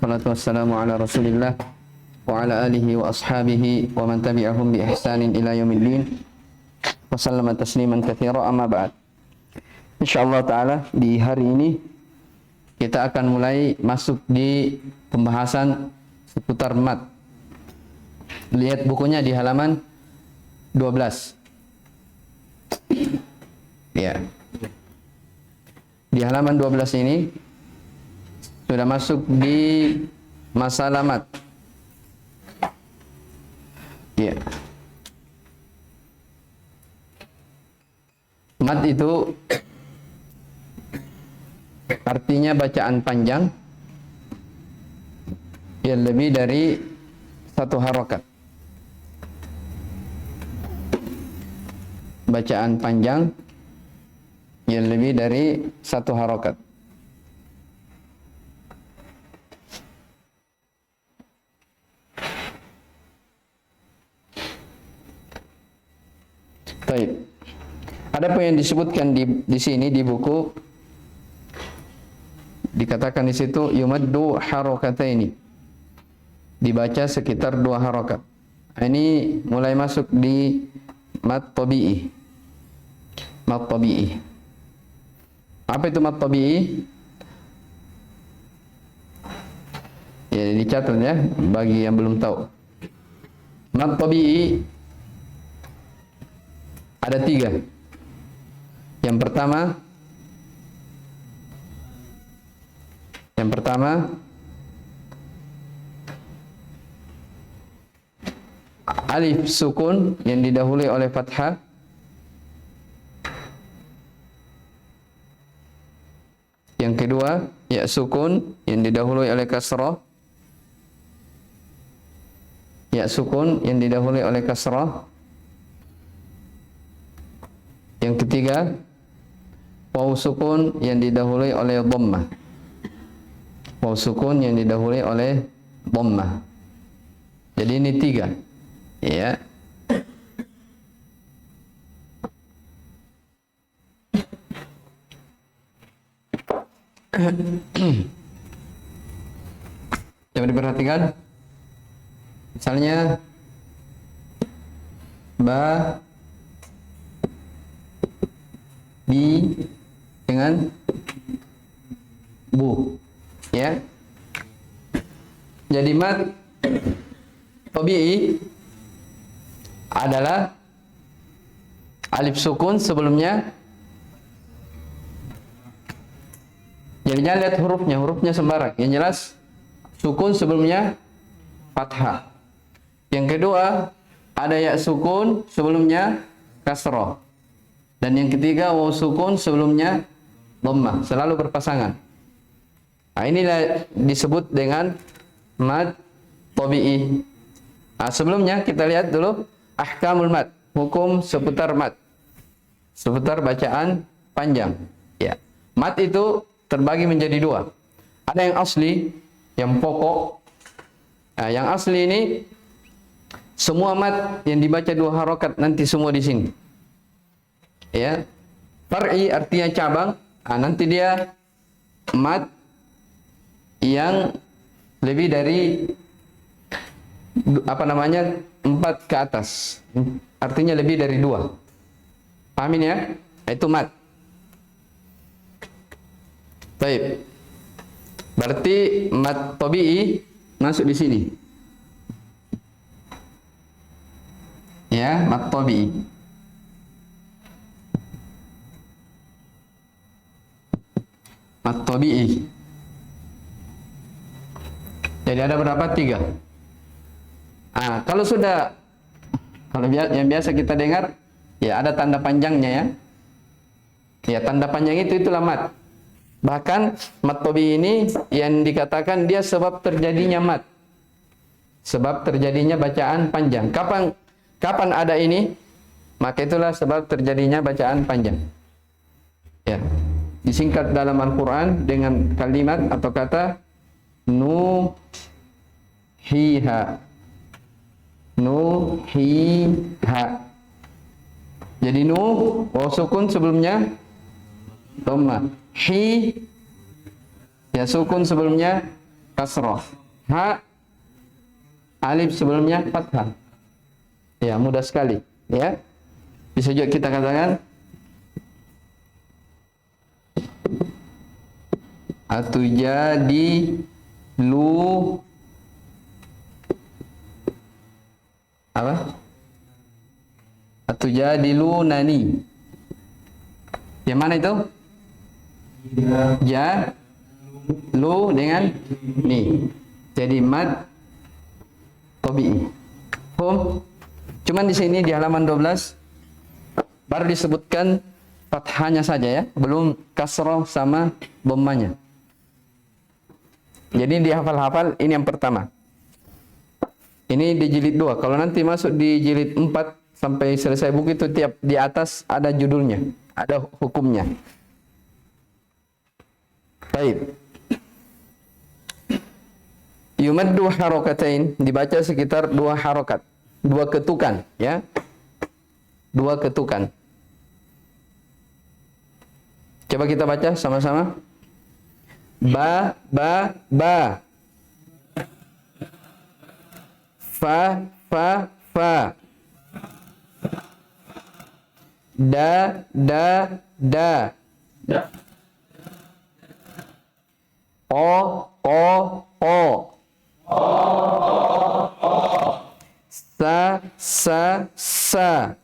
wassalatu wassalamu ala Rasulillah wa ala alihi wa ashabihi wa man tabi'ahum bi ihsanin ila yaumiddin wa sallama tasliman katsira, amma ba'd. Insyaallah taala di hari ini kita akan mulai masuk di pembahasan seputar mat. Lihat bukunya di halaman 12. Ya. Di halaman 12 ini sudah masuk di masalah mat. Ya. Mat itu artinya bacaan panjang yang lebih dari satu harokat. Bacaan panjang yang lebih dari satu harokat. Baik. Ada apa yang disebutkan di sini di buku, dikatakan di situ yumaddu harokataini, dibaca sekitar 2 harokat. Ini mulai masuk di mat tabi'i. Mat tabi'i. Apa itu mat tabi'i? Ya, dicatat ya bagi yang belum tahu. Mat tabi'i ada 3. Yang pertama alif sukun yang didahului oleh fathah. Yang kedua ya sukun yang didahului oleh kasrah. Ya sukun yang didahului oleh kasrah. Yang ketiga waw sukun yang didahului oleh dhammah. Waw sukun yang didahului oleh dhammah. Jadi ini 3. Ya. Coba diperhatikan. Misalnya ba, bi dengan bu, ya. Jadi mat tabi'i adalah alif sukun sebelumnya. Jadinya lihat hurufnya sembarang. Yang jelas sukun sebelumnya fathah. Yang kedua ada ya sukun sebelumnya kasrah. Dan yang ketiga waw sukun sebelumnya dhammah, selalu berpasangan. Nah, inilah disebut dengan mad tabi'i. Nah, sebelumnya kita lihat dulu ahkamul mad, hukum seputar mad, seputar bacaan panjang. Ya, mad itu terbagi menjadi 2. Ada yang asli, yang pokok. Nah, yang asli ini semua mad yang dibaca 2 harokat nanti semua di sini. Ya, far'i artinya cabang. Nah, nanti dia mad yang lebih dari 4 ke atas. Artinya lebih dari 2. Pahamin ya? Itu mad. Baik. Berarti mad tabi'i masuk di sini. Ya, mad tabi'i. Mad tabi'i. Jadi ada berapa? 3. Ah, kalau yang biasa kita dengar, ya ada tanda panjangnya ya. Ya, tanda panjang itulah mad. Bahkan mad tabi'i ini yang dikatakan dia sebab terjadinya mad. Sebab terjadinya bacaan panjang. Kapan ada ini? Maka itulah sebab terjadinya bacaan panjang. Ya. Disingkat dalam Al-Quran dengan kalimat atau kata nuhiha. Nuhiha. Jadi waw sukun sebelumnya dhammah. Hi ya sukun sebelumnya kasrah. Ha, alif sebelumnya fathah. Ya, mudah sekali. Ya, bisa juga kita katakan atujadi lu apa? Atujadilu nani. Yang mana itu? Ja, lu dengan ni. Jadi mad tabi'i. Paham? Cuman di sini di halaman 12 baru disebutkan fathahnya saja ya, belum kasrah sama dhammanya. Jadi dihafal-hafal, ini yang pertama. Ini di jilid 2. Kalau nanti masuk di jilid 4 sampai selesai buku itu tiap di atas ada judulnya, ada hukumnya. Baik. Yumaddu harakatain, dibaca sekitar 2 harokat, 2 ketukan ya. 2 ketukan. Coba kita baca sama-sama. Ba, ba, ba. Fa, fa, fa. Da, da, da. O, o, o. Sa, sa, sa.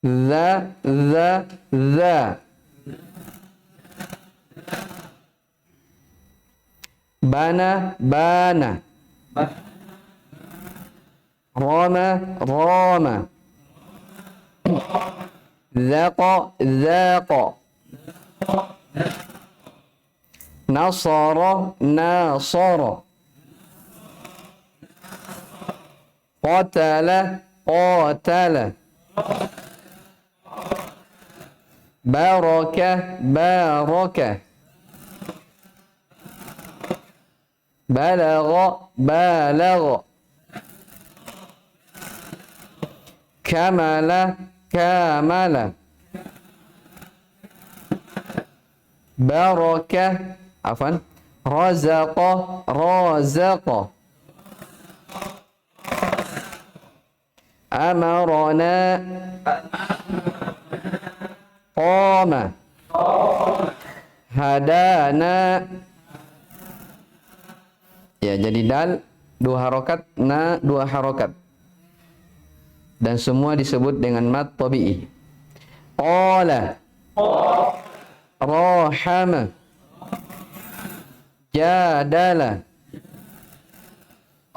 Za, za, za. Bana, bana. Rama, rama. Zaqa, zaqa. Nasara, nasara. Qatala, qatala. Baraka, baraka. Balagha, balagha. Kamala, kamala. Baraka, afan. Razaqa, razaqa. Amarana, qama. Hadana. Ya, jadi dal 2 harokat, na 2 harokat. Dan semua disebut dengan mad tabi'i. Qala, rahama, jadala,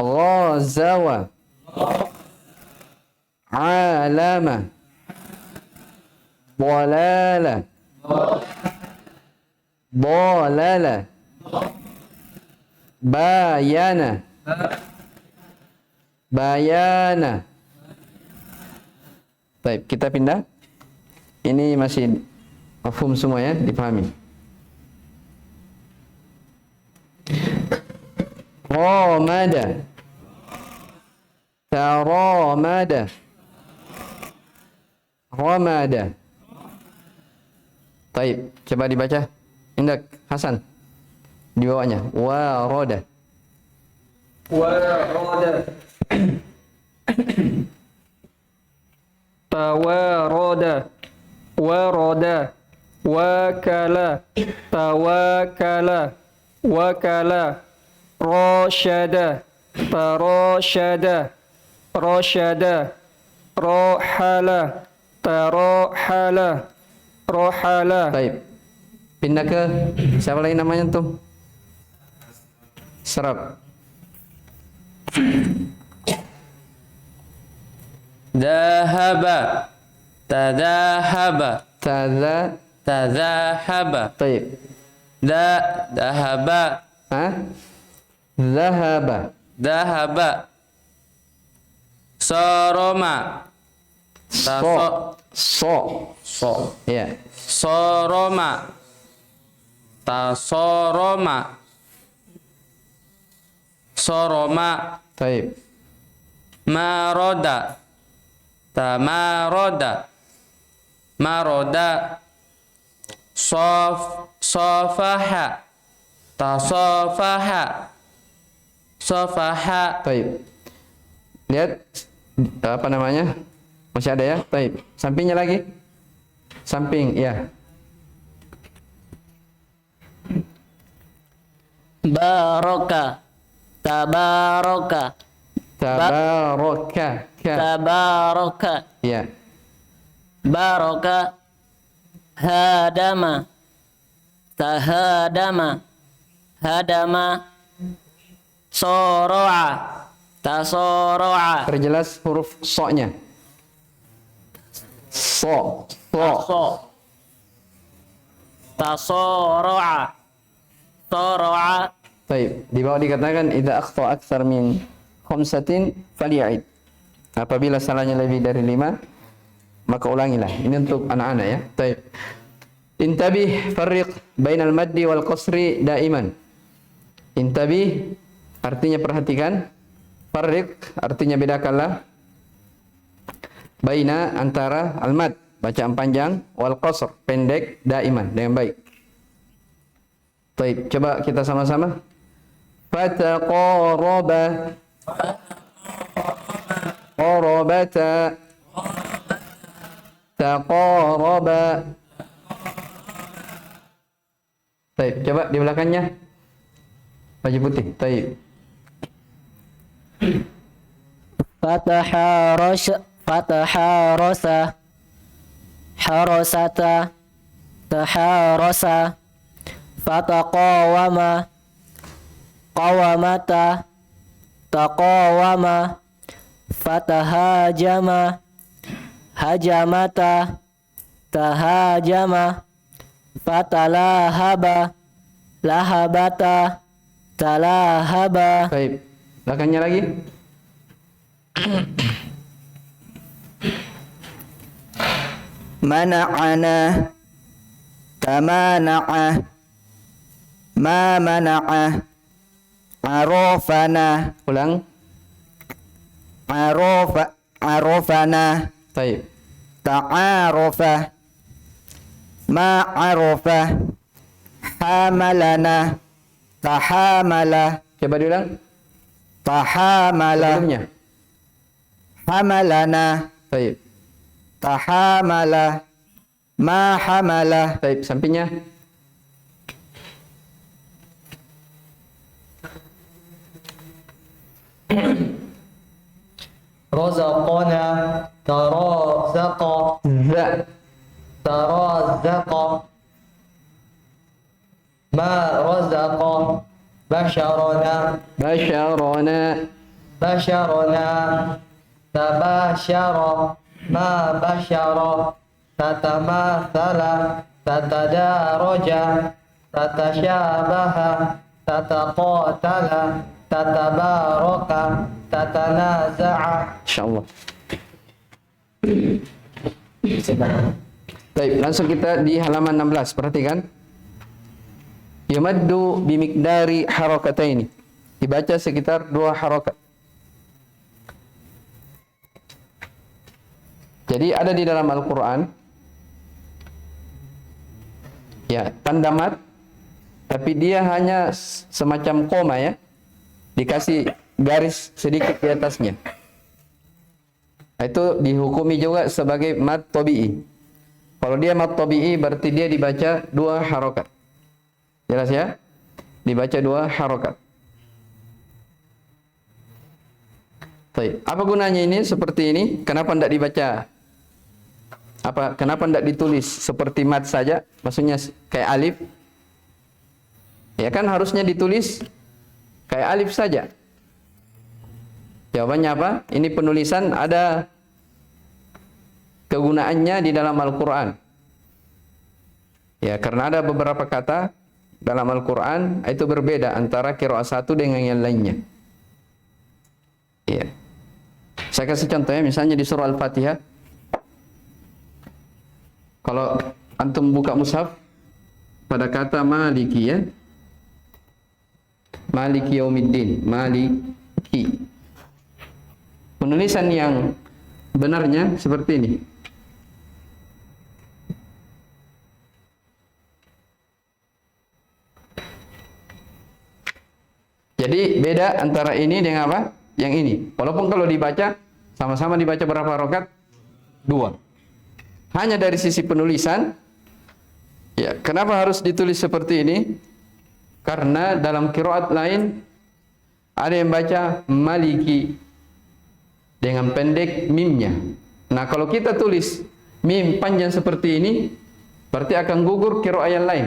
ghazawa, alama, dalala, dalala, bayana, bayana. Baik, kita pindah. Ini masih mafhum semua ya, dipahami. Ramada, taramada, ramada. Baik, coba dibaca. Indak, Hasan. Di bawahnya. Warada. Warada. Tawarada, warada, wakala, tawakala, wakala, rasyada, tarasyada, rasyada, rohala, tarohala, rohala. Baik. Pindah ke siapa lagi namanya tuh? Serap. Dahaba, tadahaba, tadahaba. Baik. Dahaba, Zahaba. dahaba. Soroma, So. Ya. soroma, tasoroma, soroma. Baik. Maroda, tamaroda, maroda. Sofaha, tasafaha, safaha, Taib. Lihat apa namanya? Masih ada ya? Taib. Sampingnya lagi. Samping, ya. Baraka. Tabaraka. Tabaraka. Ka. Tabaraka. Ya. Baraka. Hadama. Tahadama. Hadama. Soro'a. Tasoro'a. Perjelas huruf so-nya. So. So. Taso. Tasoro'a. Soro'a. Taib. Di bawah dikatakan idza akhta aktsar min khamsatin falya'id. Apabila salahnya lebih dari 5, maka ulangilah. Ini untuk anak-anak ya. Taib. Intabih farriq bainal maddi wal qasri daiman. Intabih artinya perhatikan. Farriq artinya bedakanlah. Baina antara al-mad bacaan panjang wal qasr pendek daiman dengan baik. Taib. Coba kita sama-sama. Fataqaraba. Qarabata. Taqaraba. Taib. Coba di belakangnya. Baju putih. Taib. Fataharasa. Harasata. Taharasa. Fataqawama. Qawamata. Taqawama. Fatahajama. Hajamata. Tahajama. Fatalahaba. Lahabata. Talahaba. Taib. Belakangnya lagi. Mana'ana. Tamana'a. Ma mana'a. Arafana. Ulang. Arafana. Taib. Ta'arafa. Ma'arafa. Hamalana. Tahamala. Coba diulang. Tahamala. Sebelumnya. Hamalana. Taib. Tahamala. Ma hamala. Taib. Sampingnya. Razaqana. Tarazaqa. Za. Tarazaqa. Ma razaqa. Basharana. Basyarana. Basharana. Tabashara. Ma bashara. Tatamathala. Tatadaraja. Tatashabaha. Tataqatala. Tatabaraka. Tatanaza'a. InsyaAllah. Baik, langsung kita di halaman 16. Perhatikan. Yumaddu bimikdari harakataini. Dibaca sekitar 2 harakat. Jadi ada di dalam Al-Quran ya, tanda mat, tapi dia hanya semacam koma ya. Dikasih garis sedikit di atasnya. Itu dihukumi juga sebagai mad tabi'i. Kalau dia mad tabi'i berarti dia dibaca 2 harokat. Jelas ya? Dibaca 2 harokat. Baik. Apa gunanya ini seperti ini? Kenapa tidak dibaca? Kenapa tidak ditulis seperti mad saja? Maksudnya kayak alif. Ya kan harusnya ditulis kayak alif saja. Jawabannya apa? Ini penulisan ada kegunaannya di dalam Al-Quran. Ya, karena ada beberapa kata dalam Al-Quran itu berbeda antara qiraah satu dengan yang lainnya. Ya. Saya kasih contohnya, misalnya di surah Al-Fatihah. Kalau antum buka mushaf pada kata maliki ya. Maliki yaumiddin, maliki. Penulisan yang benarnya seperti ini. Jadi beda antara ini dengan apa? Yang ini. Walaupun kalau dibaca sama-sama dibaca berapa harokat? 2. Hanya dari sisi penulisan, ya, kenapa harus ditulis seperti ini? Karena dalam qiraat lain ada yang baca maliki dengan pendek mimnya. Nah, kalau kita tulis mim panjang seperti ini, berarti akan gugur qiraat yang lain.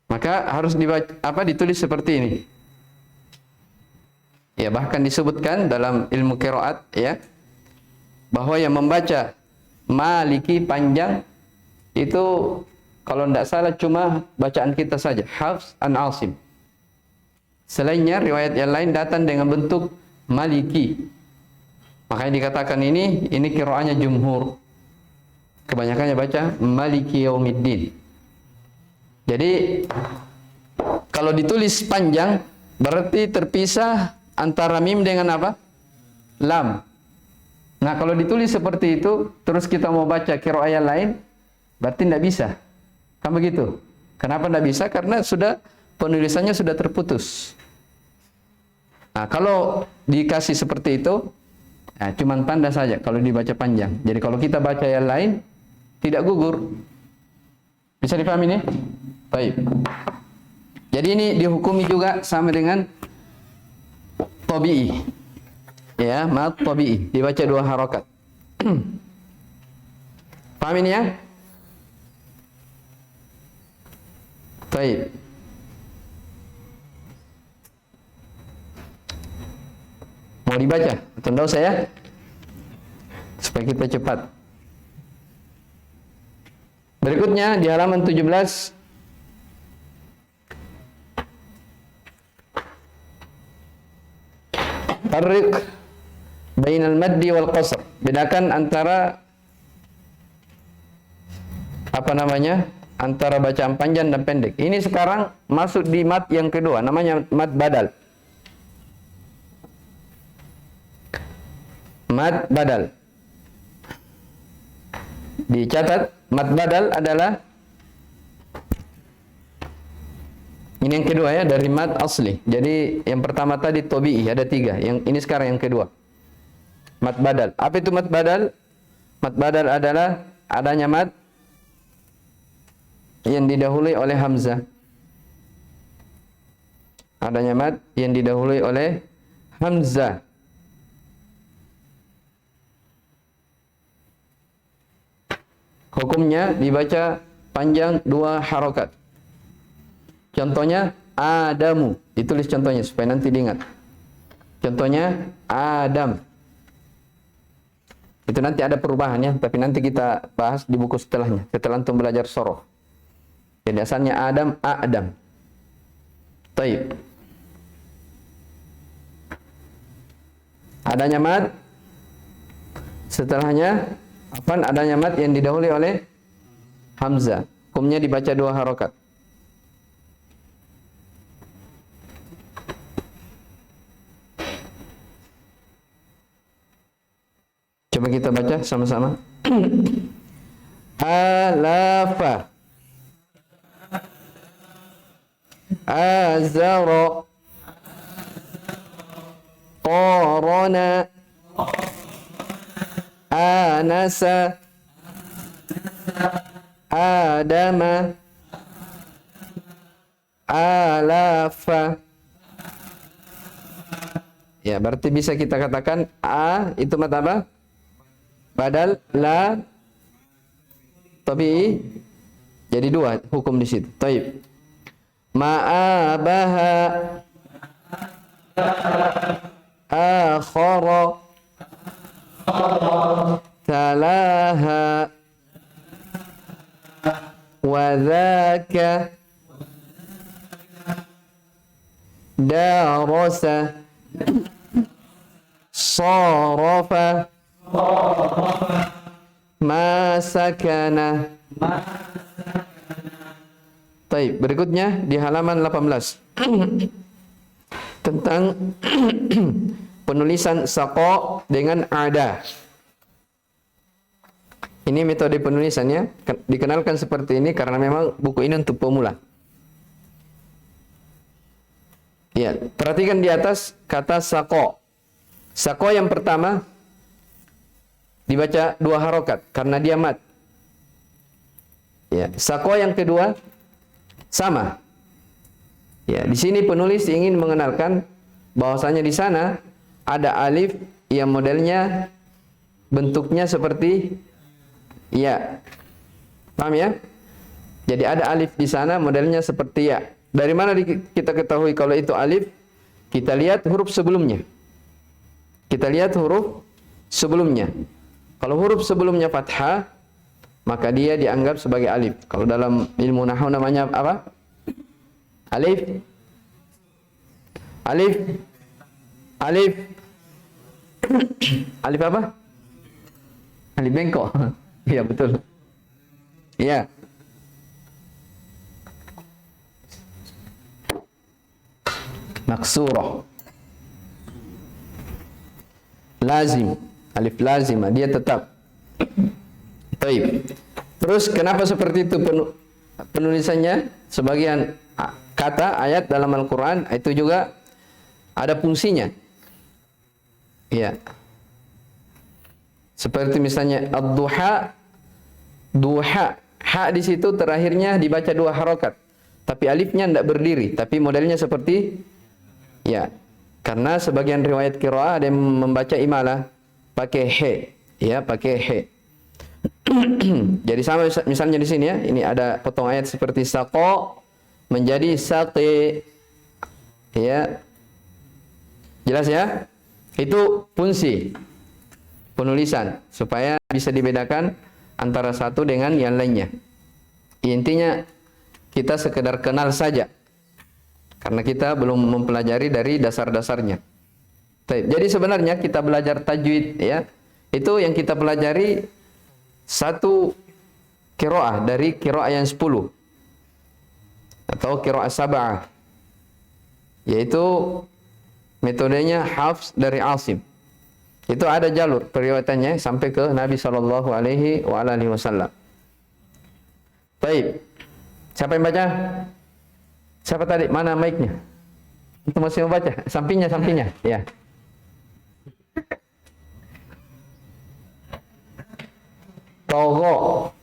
Maka harus dibaca, ditulis seperti ini. Ya, bahkan disebutkan dalam ilmu qiraat, ya, bahwa yang membaca maliki panjang itu kalau tidak salah cuma bacaan kita saja, Hafs an Asim. Selainnya riwayat yang lain datang dengan bentuk maliki. Makanya dikatakan ini qiraatnya jumhur. Kebanyakannya baca maliki yaumiddin. Jadi kalau ditulis panjang berarti terpisah antara mim dengan apa? Lam. Nah, kalau ditulis seperti itu terus kita mau baca qiraat yang lain berarti tidak bisa. Kan begitu? Kenapa tidak bisa? Karena penulisannya sudah terputus. Nah, kalau dikasih seperti itu, nah, cuman tanda saja kalau dibaca panjang. Jadi kalau kita baca yang lain tidak gugur. Bisa dipahami ini? Baik. Jadi ini dihukumi juga sama dengan tabi'i. Ya, mad tabi'i dibaca 2 harokat. Paham ini ya? Baik. Mau dibaca? Atau enggak usah ya? Supaya kita cepat. Berikutnya di halaman 17. Farriq bainal maddi wal qasr. Bedakan antara antara bacaan panjang dan pendek. Ini sekarang masuk di mad yang kedua, namanya mad badal. Mad badal. Dicatat, mad badal adalah ini yang kedua ya dari mad asli. Jadi yang pertama tadi tabi'i ada 3. Yang ini sekarang yang kedua. Mad badal. Apa itu mad badal? Mad badal adalah adanya mad yang didahului oleh hamzah. Adanya mad yang didahului oleh hamzah. Hukumnya dibaca panjang 2 harokat. Contohnya Adamu, ditulis contohnya supaya nanti diingat. Contohnya Adam. Itu nanti ada perubahan ya, tapi nanti kita bahas di buku setelahnya. Setelah antum belajar soroh. Jadi asalnya Adam, Adam. Taib. Adanya mad. Setelahnya adanya mad yang didahului oleh hamzah. Hukumnya dibaca 2 harokat. Coba kita baca sama-sama. Alafa, azara, qarana, anasa, adama, alafa. Ya, berarti bisa kita katakan a itu mad apa? Badal, la, tabi'i. Jadi 2 hukum di situ. Taib. Ma'abaha, akhara, talaha, wadhaka, darasa, sarafa, masakana. Baik, berikutnya di halaman 18 tentang penulisan saqa dengan ada. Ini metode penulisannya dikenalkan seperti ini karena memang buku ini untuk pemula. Ya, perhatikan di atas kata saqo. Saqo yang pertama dibaca 2 harokat karena dia mat. Ya, saqo yang kedua sama. Ya, di sini penulis ingin mengenalkan bahwasanya di sana ada alif yang modelnya bentuknya seperti ya. Paham ya? Jadi ada alif di sana modelnya seperti ya. Dari mana kita ketahui kalau itu alif? Kita lihat huruf sebelumnya. Kita lihat huruf sebelumnya. Kalau huruf sebelumnya fathah, maka dia dianggap sebagai alif. Kalau dalam ilmu nahwu namanya apa? Alif. Alif. Alif. Alif apa? Alif bengkok. Iya, betul. Iya. Maksurah. Lazim. Alif lazimah, dia tetap. Baik. Terus kenapa seperti itu penulisannya? Sebagian kata ayat dalam Al-Quran itu juga ada fungsinya. Ya. Seperti misalnya ad-duha, duha, ha di situ terakhirnya dibaca 2 harokat, tapi alifnya tidak berdiri, tapi modelnya seperti ya. Karena sebagian riwayat qiraah ada yang membaca imalah pakai he, ya, pakai he. Jadi sama misalnya di sini ya, ini ada potong ayat seperti saqo menjadi saqi. Ya. Jelas ya? Itu fungsi penulisan supaya bisa dibedakan antara satu dengan yang lainnya. Intinya kita sekedar kenal saja karena kita belum mempelajari dari dasar-dasarnya. Jadi sebenarnya kita belajar tajwid ya, itu yang kita pelajari satu qiraah dari qiraah yang 10 atau qiraah sab'ah, yaitu metodenya Hafs dari Asim. Itu ada jalur periwayatannya sampai ke Nabi sallallahu alaihi wasallam. Baik. Siapa yang baca? Siapa tadi? Mana mic-nya? Itu masih mau baca? Sampingnya. Ya. Togo.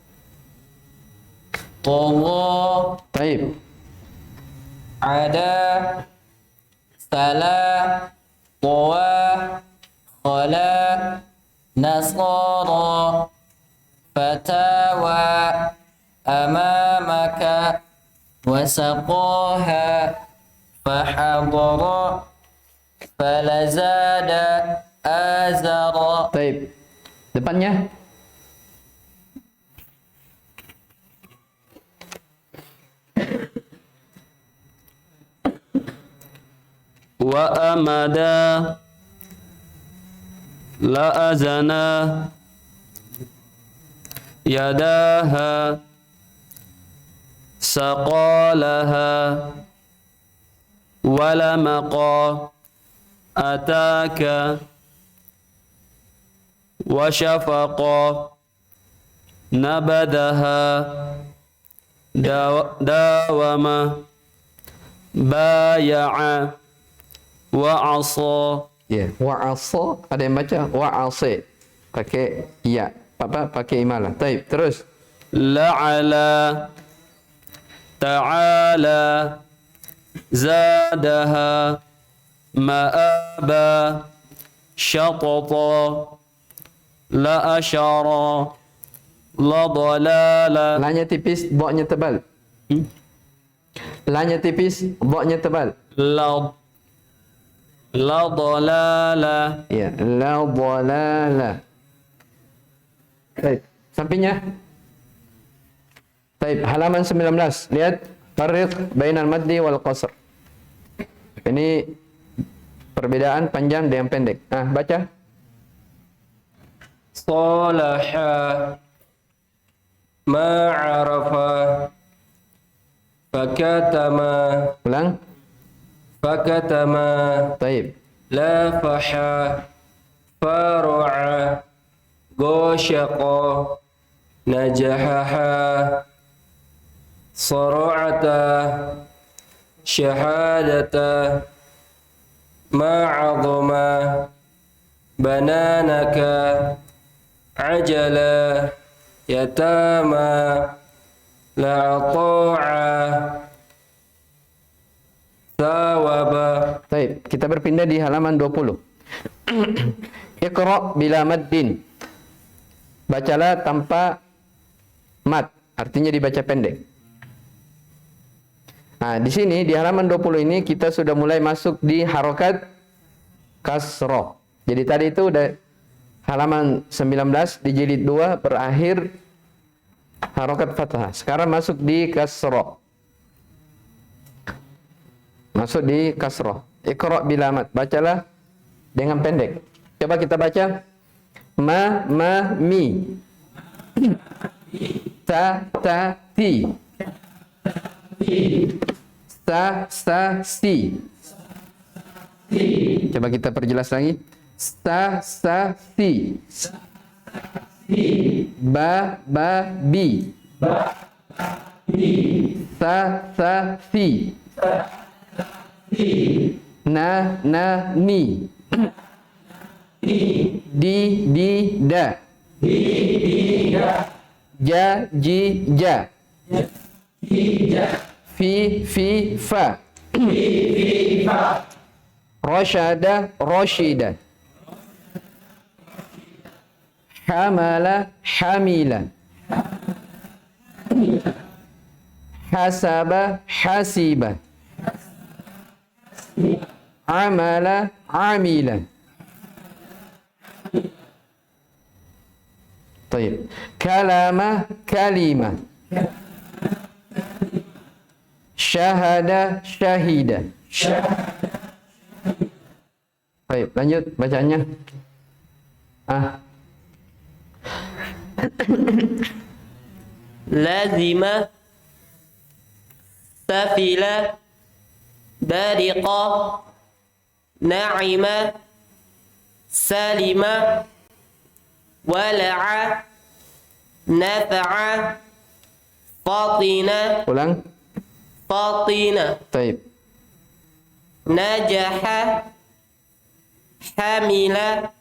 Baik. Ada. Salah. Qawa. Khala. Nasara. Fatawa. Amamaka. وسقاها فحضر فلزاد آزر. Baik. Depannya wa amada la azana yadaha saqalaha walamaqa ataka wasyafaqa nabadaha dawama baya'a wa'asa. ya, wa'asa ada yang baca wa'asa pakai ya, pakai imalah. Baik, terus la'ala ta'ala zadaha ma'aba syatata la asyara la dalala. lanya tipis, boknya tebal. Lanya tipis, boknya tebal. la dalala. Ya, la dalala. Baik, sampingnya. Baik, halaman 19. Lihat, farriq bainal maddi wal qasr. Ini perbedaan panjang dengan pendek. Nah, baca. Salaha ma'arafa fakatama Ulang. fakatama Baik. lafaha faru'a gosyaqa najahaha sara'ata syahadata ما عظم بنانك عجلا يتامى لا أطاع ثاوب. Baik, kita berpindah di halaman 20. Iqra bila maddin. Bacalah tanpa mad, artinya dibaca pendek. Nah, di sini di halaman 20 ini kita sudah mulai masuk di harokat kasroh. Jadi tadi itu udah halaman 19 di jilid 2 berakhir harokat fathah. Sekarang masuk di kasroh. Masuk di kasroh. Iqra bila mad. Bacalah dengan pendek. Coba kita baca. Ma, mi. Ta, ti. Sa, si. Coba kita perjelas lagi. Sa, si. Ba, bi. Sa, si. Na, ni. Di, da. Ja, ja. Fi, fa. Rasyada, roshida. Hamala, hamila. Hasaba, hasiba. Amala, amila. Baik. Kalama, kalima. Syahada, syahida. Baik, lanjut bacaannya. Lazima, safila, bariqa, na'ima, salima, wala'a, nafa'a, fatina. Ulang. Fatina. Baik. Najaha, hamila,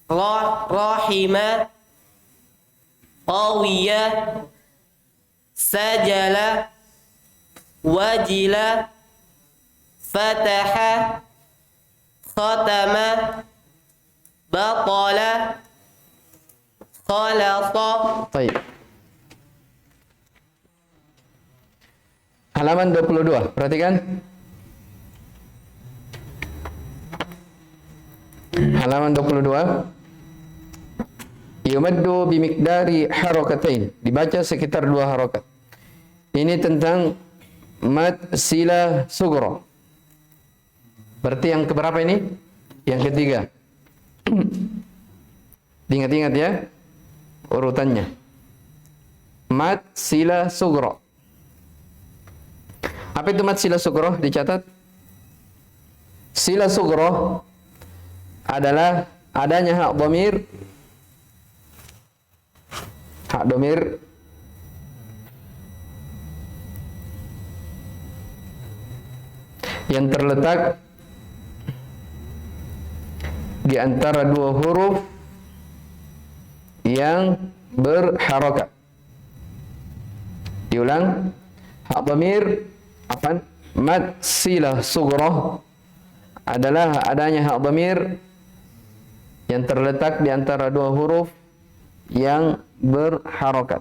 rahima, qawiya, sajala, wajila, fataha, khatama, batala, khalasa. Baik. Halaman 22, perhatikan. Halaman 22. Yumaddu bimiqdari harakatain. Dibaca sekitar 2 harokat. Ini tentang mad sila sughra. Berarti yang keberapa ini? Yang ketiga. Ingat-ingat ya urutannya. Mad sila sughra. Apa itu mad sila sughra? Dicatat. Sila sughra adalah adanya hak dhamir yang terletak di antara 2 huruf yang berharokat. Diulang. Hak dhamir mad silah sughra adalah adanya hak dhamir yang terletak di antara 2 huruf yang berharokat.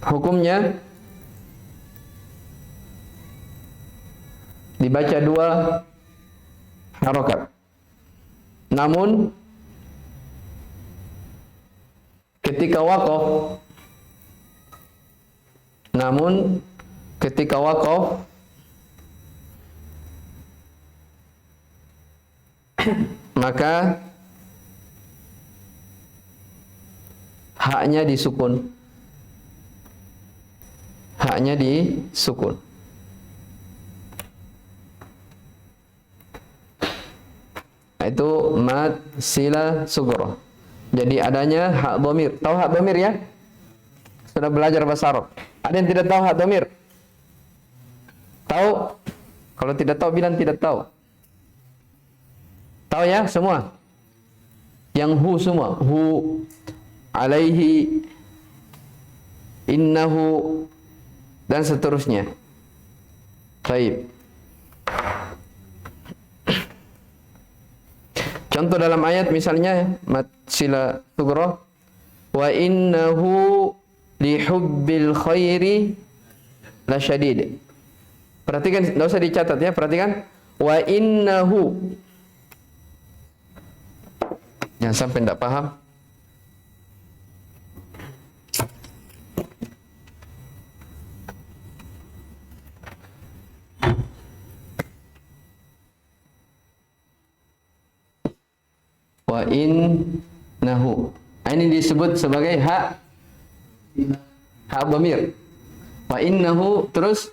Hukumnya dibaca 2 harokat. Namun ketika waqaf maka haknya disukun. Nah, itu mad sila sughra. Jadi adanya hak dhamir. Tahu hak dhamir ya? Sudah belajar bahasa Arab. Ada yang tidak tahu hak dhamir? Tahu? Kalau tidak tahu bilang tidak tahu. Tahu ya semua? Yang hu semua. Hu, alaihi, innahu, dan seterusnya. Baik. Contoh dalam ayat misalnya mat sila sughra, wa innahu lihubbil khairi lasyadid. Perhatikan, enggak usah dicatat ya, perhatikan. Wa innahu. Jangan sampai enggak paham. Wa innahu. Ini disebut sebagai hak dhamir. Wa innahu terus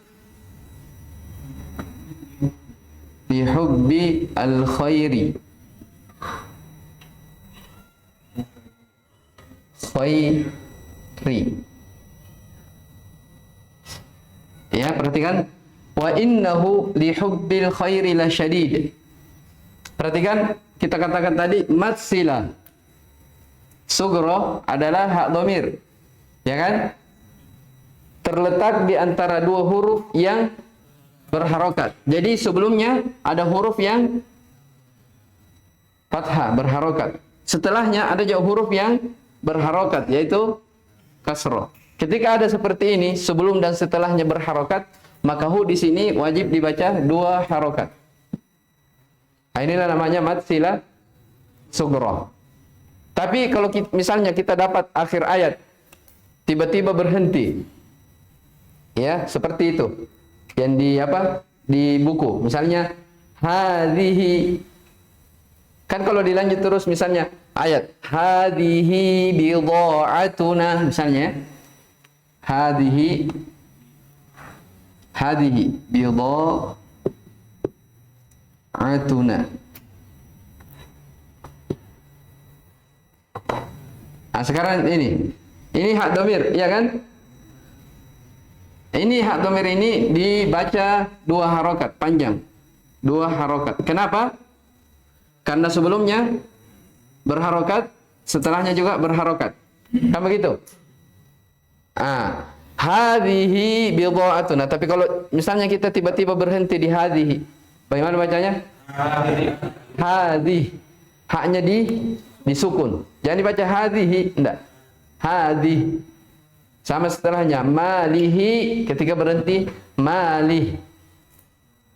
li hubbi al khairi. Khairi. Ya, perhatikan. Wa innahu li hubbil khairi lasyadid. Perhatikan, kita katakan tadi mat sila sughra adalah hak dhamir, ya kan? Terletak di antara dua huruf yang berharokat. Jadi sebelumnya ada huruf yang fathah berharokat. Setelahnya ada juga huruf yang berharokat, yaitu kasroh. Ketika ada seperti ini, sebelum dan setelahnya berharokat, maka hu di sini wajib dibaca dua harokat. Nah, inilah namanya mat sila sughra. Tapi kalau misalnya kita dapat akhir ayat tiba-tiba berhenti, ya seperti itu yang di apa di buku, misalnya hadhihi, kan kalau dilanjut terus misalnya ayat hadhihi bidha'atuna, misalnya hadhihi bidha'atuna. Nah, sekarang ini hak dhamir, ya kan? Ini hak dhamir ini dibaca dua harokat panjang, dua harokat. Kenapa? Karena sebelumnya berharokat, setelahnya juga berharokat. Kan begitu? Ah, hadhihi bidha'atuna. Tapi kalau misalnya kita tiba-tiba berhenti di hadhihi, bagaimana bacanya? Hadhi. Haknya disukun. Jangan dibaca hadhihi, enggak. Hadhi. Sama setelahnya malihi, ketika berhenti malih.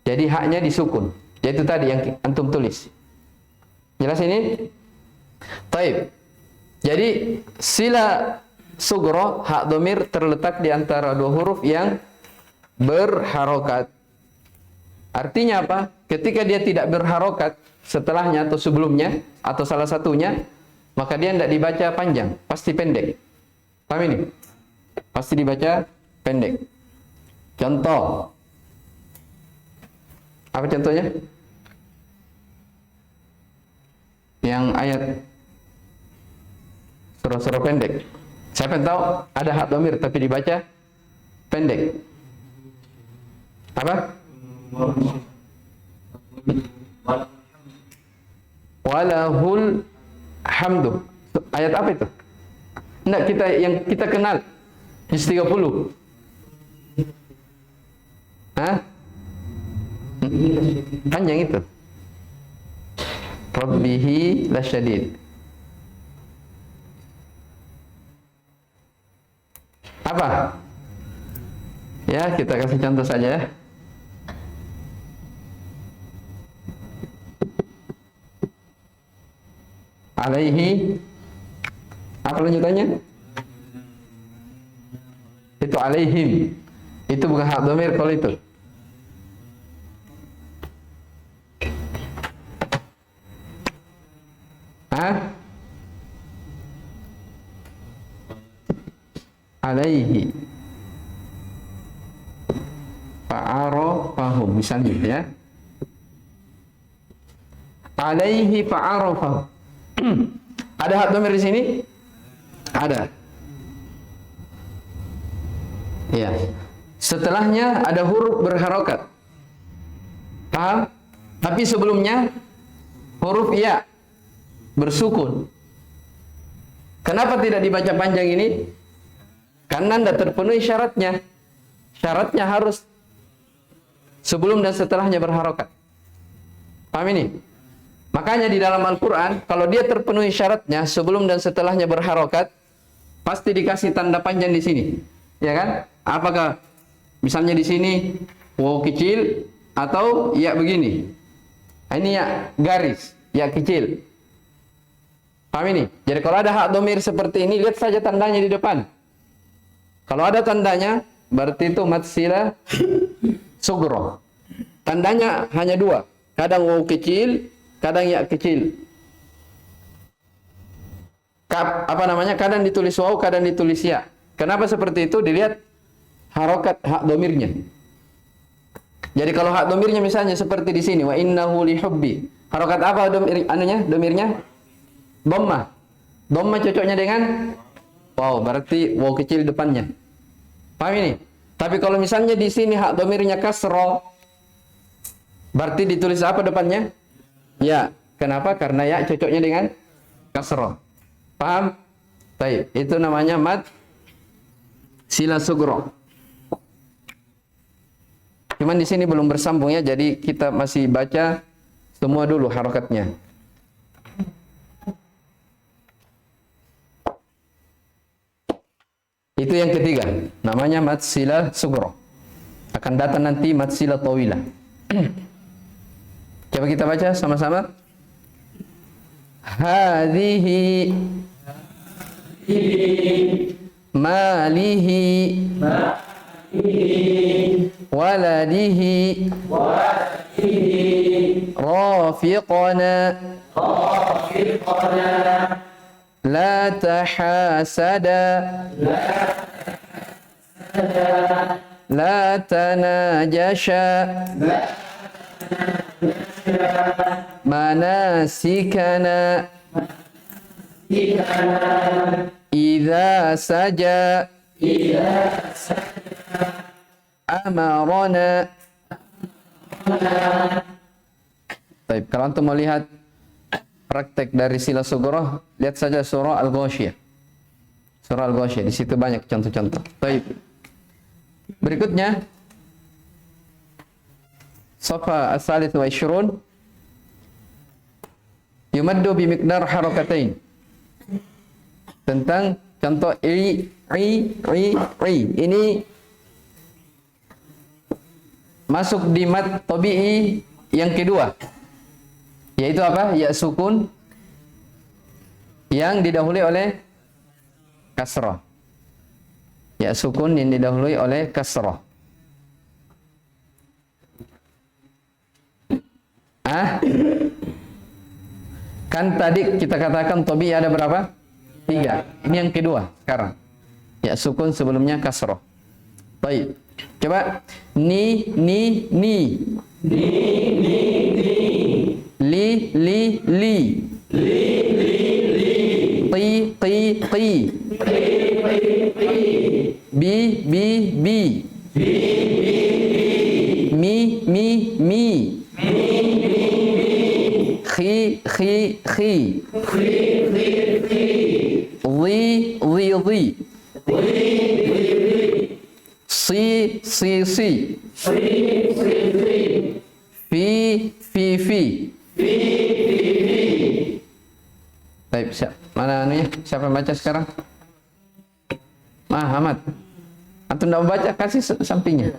Jadi haknya disukun. Yaitu tadi yang antum tulis. Jelas ini? Taib. Jadi sila sughra hak dhamir terletak di antara dua huruf yang berharokat. Artinya apa? Ketika dia tidak berharokat setelahnya atau sebelumnya atau salah satunya, maka dia tidak dibaca panjang, pasti pendek. Paham ini? Pasti dibaca pendek. Contoh. Apa contohnya? Yang ayat surah-surah pendek. Siapa yang tahu ada hak dhamir tapi dibaca pendek? Apa? Walahul hamdu. Ayat apa itu? Enggak, yang kita kenal. Juz 30. Hah? Panjang itu. Rabbihi lasyadid. Apa? Ya, kita kasih contoh saja ya. Alaihi. Apa lanjutannya? Itu alaihim. Itu bukan hak dhamir kalau itu. Hah? Alaihi fa'arafahum, misalnya ya. Alaihi fa'arafahum. Ada hak dhamir di sini? Ada. Ya. Setelahnya ada huruf berharokat. Paham? Tapi sebelumnya huruf ya bersukun. Kenapa tidak dibaca panjang ini? Karena tidak terpenuhi syaratnya. Syaratnya harus sebelum dan setelahnya berharokat. Paham ini? Makanya di dalam Al-Quran, kalau dia terpenuhi syaratnya sebelum dan setelahnya berharokat, pasti dikasih tanda panjang di sini. Ya kan? Apakah misalnya di sini waw kecil atau ya begini? Nah, ini ya garis, ya kecil. Paham ini? Jadi kalau ada hak domir seperti ini, lihat saja tandanya di depan. Kalau ada tandanya, berarti itu mad silah sugro. Tandanya hanya dua. Kadang waw kecil, kadang ya kecil. Kadang ditulis waw, kadang ditulis ya. Kenapa seperti itu? Dilihat harokat hak domirnya. Jadi kalau hak domirnya misalnya seperti di sini, wa innahu lihubbi. Harokat apa domirnya? Dhammah. Dhammah cocoknya dengan waw, berarti waw kecil depannya. Paham ini? Tapi kalau misalnya di sini hak domirnya kasro, berarti ditulis apa depannya? Ya. Kenapa? Karena ya cocoknya dengan kasro. Paham? Baik, itu namanya mad sila sugro. Cuman di sini belum bersambung ya, jadi kita masih baca semua dulu harokatnya. Itu yang ketiga, namanya mad sila sugro. Akan datang nanti mad sila tawilah. Coba kita baca sama-sama. Hadhihi malihi waladihi rafiqana la tahasada la tanajasha manasikana idza saja amarana. Baik, kalau antum melihat praktek dari sila sugro, lihat saja surah Al-Ghasyiyah. Surah Al-Ghasyiyah, di situ banyak contoh-contoh. Baik. Berikutnya Safa as-salits wa ishrun yumaddu bi miqdar harakatain. Tentang contoh i. Ini masuk di mad tabi'i yang kedua. Yaitu apa? Ya sukun yang didahului oleh kasrah. Ya sukun yang didahului oleh kasrah. Kan tadi kita katakan tabi'i ada berapa? 3. Ini yang kedua sekarang. Ya sukun sebelumnya kasrah. Baik. Coba ni. Li. Ti. Bi. Mi. Khi. Zi. Si. Fi. Baik, mana anunya? Siapa yang baca sekarang? Ahmad. Antum enggak baca, kasih sampingnya.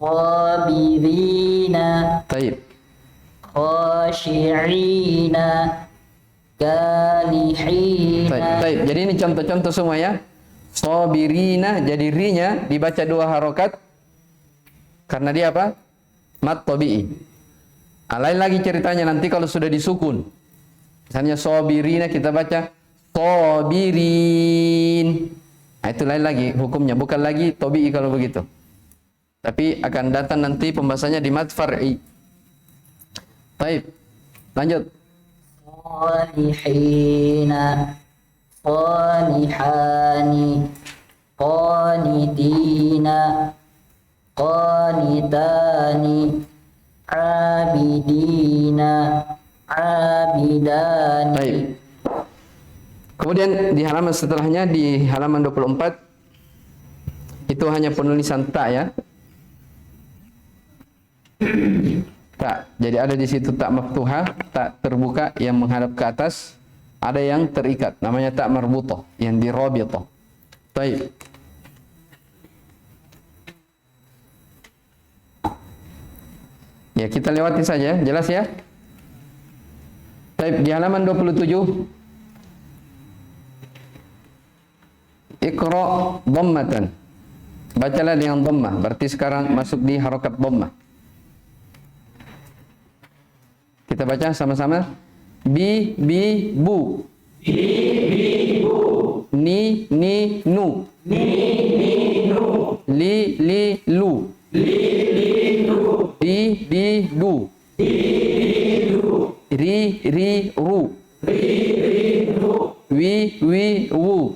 Sabirina. Baik. Khashi'ina. Kalihina. Baik. Jadi ini contoh-contoh semua ya. Sabirina, jadi ri-nya dibaca 2 harokat karena dia apa? Mad tabi'i. Lain lagi ceritanya nanti kalau sudah disukun. Misalnya sabirina kita baca sabirin. Nah, itu lain lagi hukumnya, bukan lagi tabi'i kalau begitu. Tapi akan datang nanti pembahasannya di mad far'i. Baik. Lanjut. Salihina. Qanihani. Qanitina. Qanitani. abidani abidina abidani. Baik. Kemudian di halaman setelahnya, di halaman 24, itu hanya penulisan tak ya. Tak. Jadi ada di situ tak maftuhah, tak terbuka yang menghadap ke atas. Ada yang terikat, namanya tak marbutah, yang dirabitah. Baik. Ya, kita lewati saja, jelas ya? Baik, di halaman 27. Iqra dhammatan. Bacalah dengan dhammah, berarti sekarang masuk di harokat dhammah. Kita baca sama-sama. Bi, bu. Ni, nu. Li, lu. Di, du. Ri, ru. Wi, wu.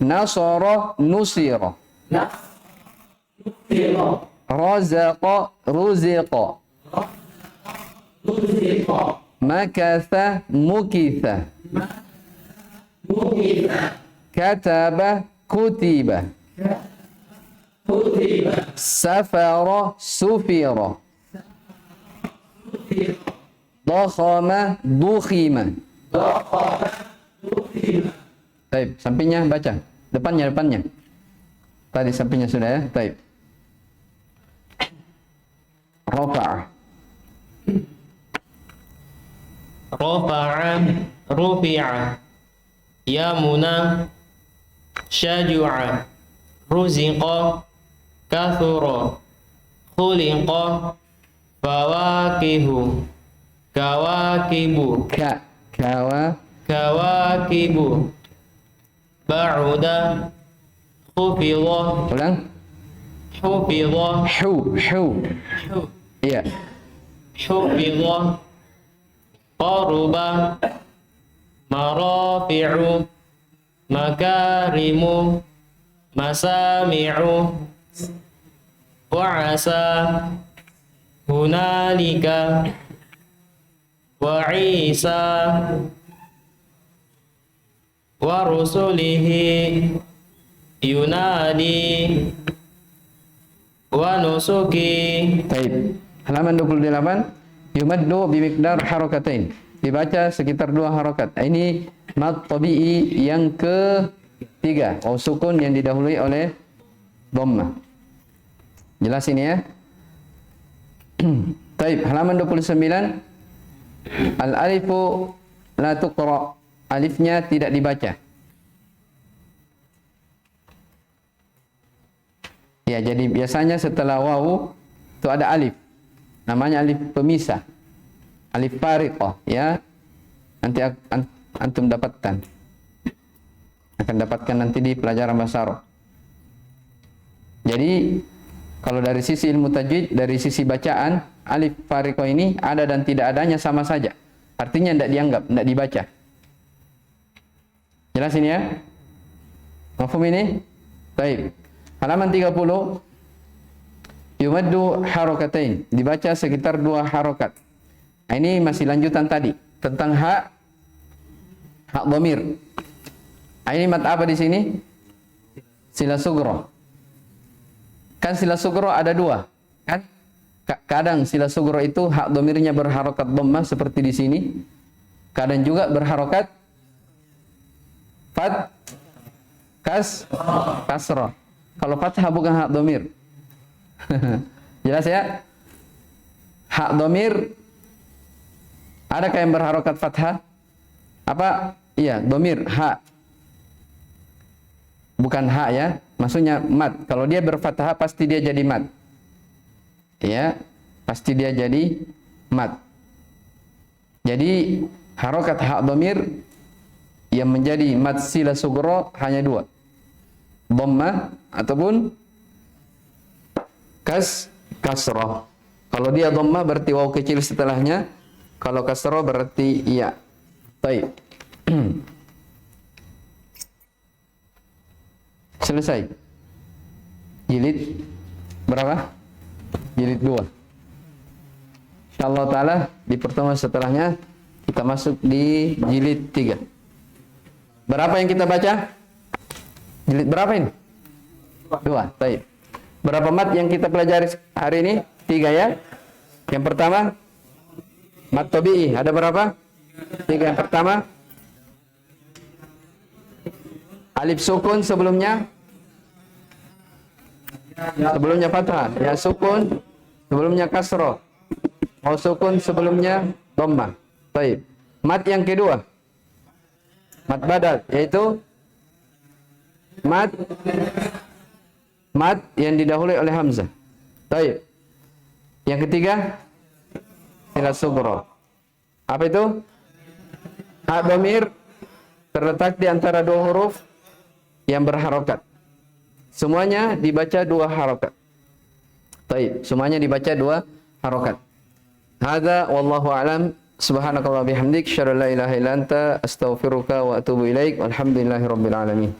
Nasara, nusira. Razaqa, ruziqa. Makatha, mukitha. Kataba, kutiba. Safara, sufira. Dakhama, dukhima. Baik, sampingnya baca. Depannya. Tadi sampingnya sudah ya. Baik. Rafa'a. Rafa'a, rufi'a. Yamuna, syaju'a. Ruziqa, kathura. Khuliqa, fawakihu. Kawakibu. Kawakibu. Ba'uda, khufidha. Ulang. Hufidha. Iya. Hufidha. Qaruba. Marafi'u. Makarimu. Masami'u. Wa'asa. Hunalika. Wa Isa. Wa rusulihi yunadi wa nusuki. Baik. Halaman 28. Yumaddu bimiqdar harakatain. Dibaca sekitar 2 harokat. Ini mad tabi'i yang ketiga. Sukun yang didahului oleh dhammah. Jelas ini ya? Baik. Halaman 29. Al-alifu la tuqra. Alifnya tidak dibaca. Ya, jadi biasanya setelah wawu itu ada alif. Namanya alif pemisah. Alif fariqah ya. Nanti antum dapatkan. Akan dapatkan nanti di pelajaran bahasa Arab. Jadi kalau dari sisi ilmu tajwid, dari sisi bacaan, alif fariqah ini ada dan tidak adanya sama saja. Artinya tidak dianggap, tidak dibaca. Jelas ini ya? Mafhum ini? Baik. Halaman 30. Yumaddu harakatain. Dibaca sekitar 2 harokat. Nah, ini masih lanjutan tadi tentang hak dhamir. Nah, ini mat apa di sini? Sila sugro. Kan sila sugro ada 2, kan? Kadang sila sugro itu hak dhamirnya berharokat dhammah seperti di sini. Kadang juga berharokat kasrah. Kalau fathah bukan hak dhamir. Jelas ya? Hak dhamir adakah yang berharokat fathah? Apa? Iya, dhamir, hak. Bukan hak ya, maksudnya mad. Kalau dia berfathah pasti dia jadi mad. Ya, pasti dia jadi mad. Jadi harokat hak dhamir yang menjadi mad sila sugro hanya 2. Dhammah ataupun kasrah. Kalau dia dhammah berarti waw kecil setelahnya. Kalau kasrah berarti iya. Baik. Selesai. Jilid berapa? Jilid 2. Insyaallah taala di pertemuan setelahnya kita masuk di jilid 3. Berapa yang kita baca? Jilid berapa ini? 2. Baik. Berapa mat yang kita pelajari hari ini? 3 ya. Yang pertama mat tabi'i ada berapa? 3. Yang pertama alif sukun sebelumnya fathah, ya sukun sebelumnya kasroh, mau sukun sebelumnya dhammah. Baik. Mat yang kedua mat badal, yaitu mat yang didahului oleh hamzah. Baik. Yang ketiga silat sughra. Apa itu? Ha dhamir terletak di antara dua huruf yang berharokat. Semuanya dibaca 2 harokat. Baik, semuanya dibaca 2 harokat. Hadza wallahu a'lam. Subhanakallah bihamdik, syada la ilaha illa anta, astaghfiruka wa atubu ilaik. Walhamdulillahirabbil alamin.